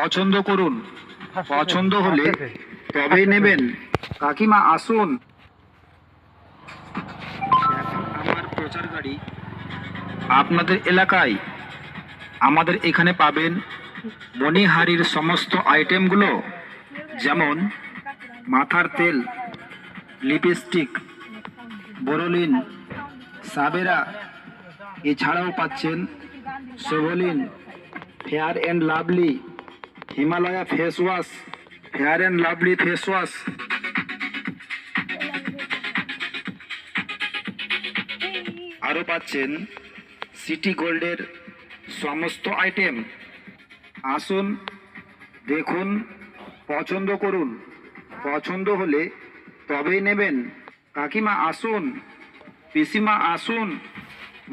পছন্দ করুন, পছন্দ হলে তবেই নেবেন। কাকিমা আসুন। এখন আমার প্রচার গাড়ি আপনাদের এলাকায়। আমাদের এখানে পাবেন মণিহারির সমস্ত আইটেমগুলো, যেমন মাথার তেল, লিপস্টিক, বোরোলিন, সাবেরা। এছাড়াও পাচ্ছেন সোভলিন, Fair and Lovely, Himalaya face wash, Fair and Lovely face wash. আরও পাচ্ছেন সিটি গোল্ডের সমস্ত আইটেম। আসুন, দেখুন, পছন্দ করুন, পছন্দ হলে তবেই নেবেন। কাকিমা আসুন, পিসিমা আসুন,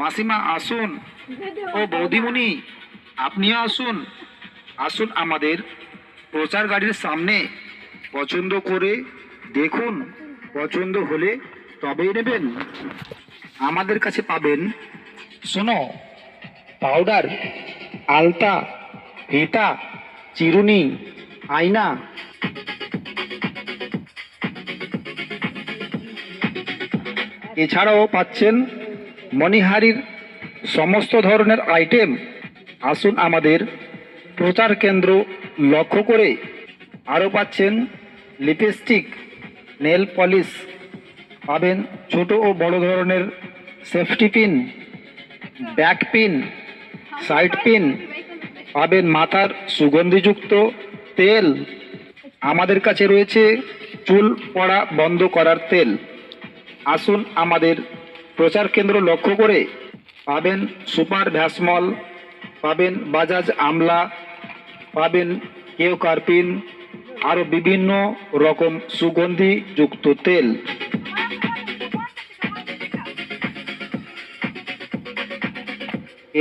মাসিমা আসুন, ও বৌদিমণি আপনিও আসুন। আসুন আমাদের প্রচার গাড়ির সামনে, পছন্দ করে দেখুন, পছন্দ হলে তবেই নেবেন। আমাদের কাছে পাবেন শোনো পাউডার, আলতা, ফিতা, চিরুনি, আয়না। এছাড়াও পাচ্ছেন মণিহারির সমস্ত ধরনের আইটেম। আসুন আমাদের প্রচার কেন্দ্র লক্ষ্য করে। আরও পাচ্ছেন লিপস্টিক, নেল পলিশ, পাবেন ছোট ও বড় ধরনের safety pin, back pin, side pin, পাবেন মাথার সুগন্ধিযুক্ত তেল। আমাদের কাছে রয়েছে চুল পড়া বন্ধ করার তেল। আসুন আমাদের প্রচার কেন্দ্র লক্ষ্য করে। পাবেন সুপার ভ্যাসমল, পাবেন বাজাজ আমলা, পাবেন কেও কার্পিন, আরও বিভিন্ন রকম সুগন্ধিযুক্ত তেল।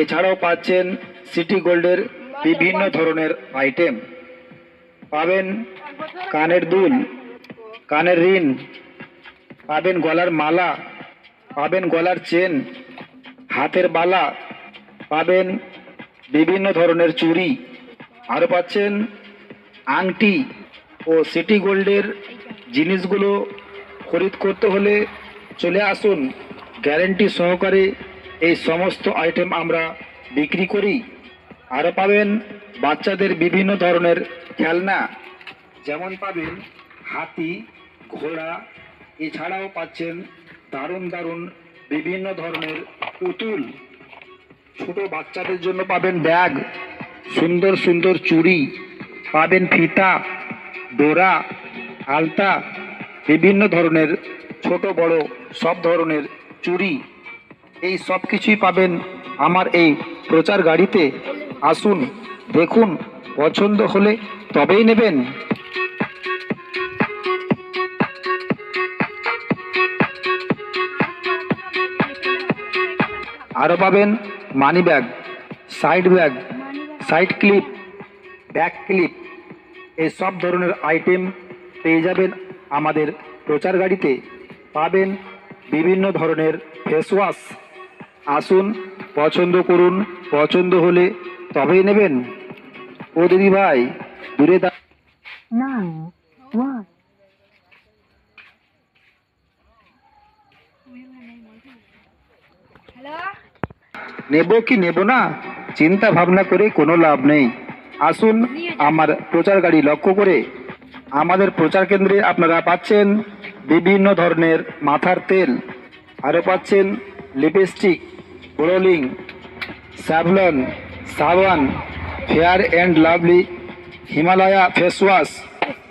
এছাড়াও পাচ্ছেন সিটি গোল্ডের বিভিন্ন ধরনের আইটেম। পাবেন কানের দুল, কানের রিং, পাবেন গলার মালা, পাবেন গলার চেন, হাতের বালা, পাবেন বিভিন্ন ধরনের চুড়ি। আরও পাচ্ছেন আংটি। ও সিটি গোল্ডের জিনিসগুলো খরিদ করতে হলে চলে আসুন, গ্যারেন্টি সহকারে এই সমস্ত আইটেম আমরা বিক্রি করি। আরও পাবেন বাচ্চাদের বিভিন্ন ধরনের খেলনা, যেমন পাবেন হাতি, ঘোড়া। এছাড়াও পাচ্ছেন দারুণ দারুণ বিভিন্ন ধরনের পুতুল। ছোট বাচ্চাদের জন্য পাবেন ব্যাগ, সুন্দর সুন্দর চুড়ি, পাবেন ফিতা, ডোরা, আলতা, বিভিন্ন ধরনের ছোট বড় সব ধরনের চুড়ি। এই সব কিছুই পাবেন আমার এই প্রচার গাড়িতে। আসুন, দেখুন, পছন্দ হলে তবেই নেবেন। আরও পাবেন money bag, side bag, side clip, back clip. এই সব ধরনের আইটেম পেয়ে যাবেন আমাদের প্রচার গাড়িতে। পাবেন বিভিন্ন ধরনের ফেস ওয়াশ। আসুন, পছন্দ করুন, পছন্দ হলে তবেই নেবেন। ও দিদি ভাই দূরে নেব কি নেব না চিন্তা ভাবনা করে কোনো লাভ নেই। আসুন আমার প্রচার গাড়ি লক্ষ্য করে। আমাদের প্রচার কেন্দ্রে আপনারা পাচ্ছেন বিভিন্ন ধরনের মাথার তেল, আরও পাচ্ছেন লিপস্টিক, বোরোলিং, স্যাভলন, সাবান, fair and Lovely, Himalaya face wash,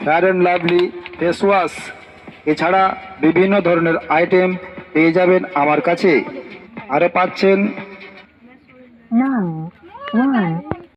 Fair and Lovely face wash. এছাড়া বিভিন্ন ধরনের আইটেম পেয়ে যাবেন আমার কাছে। আরও পাচ্ছেন